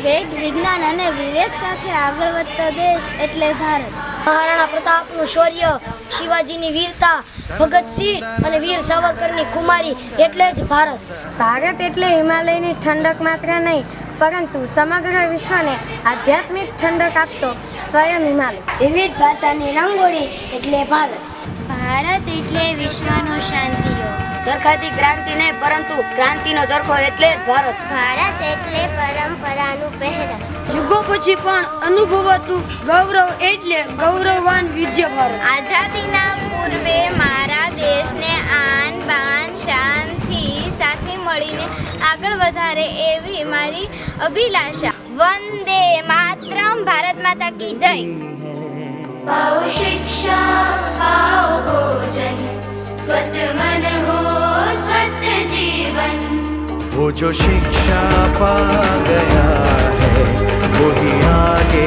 વેદ વિજ્ઞાન અને વિવેક સાથે આગળ વધતો દેશ એટલે ભારત. મહારાણા પ્રતાપનું શૌર્ય, શિવાજીની વીરતા, ભગતસિંહ અને વીર સાવરકરની કુમારી એટલે જ ભારત. ભારત એટલે હિમાલયની ઠંડક માત્ર નહીં, પરંતુ સમગ્ર વિશ્વને આધ્યાત્મિક ઠંડક આપતો સ્વયં હિમાલય. વિવિધ ભાષાની રંગોળી એટલે ભારત. ભારત એટલે વિશ્વનો શાંતિઓ. ચરખાથી ક્રાંતિ નહીં, પરંતુ ક્રાંતિનો ચરખો એટલે જ ભારત. ભારત એટલે પરંપરાનું પહેરન. યુગો પછી પણ અનુભવાતું ગૌરવ એટલે ગૌરવવાન વિજય ભારત. આઝાદીના પૂર્વે મારા દેશને આન બાન શાનથી સાથે મળીને આગળ વધારે એવી મારી અભિલાષા. વંદે માતરમ. ભારત માતા કી જય. पाओ शिक्षा, पाओ भोजन, स्वस्थ मन हो स्वस्थ जीवन. वो जो शिक्षा पा गया है वो ही आगे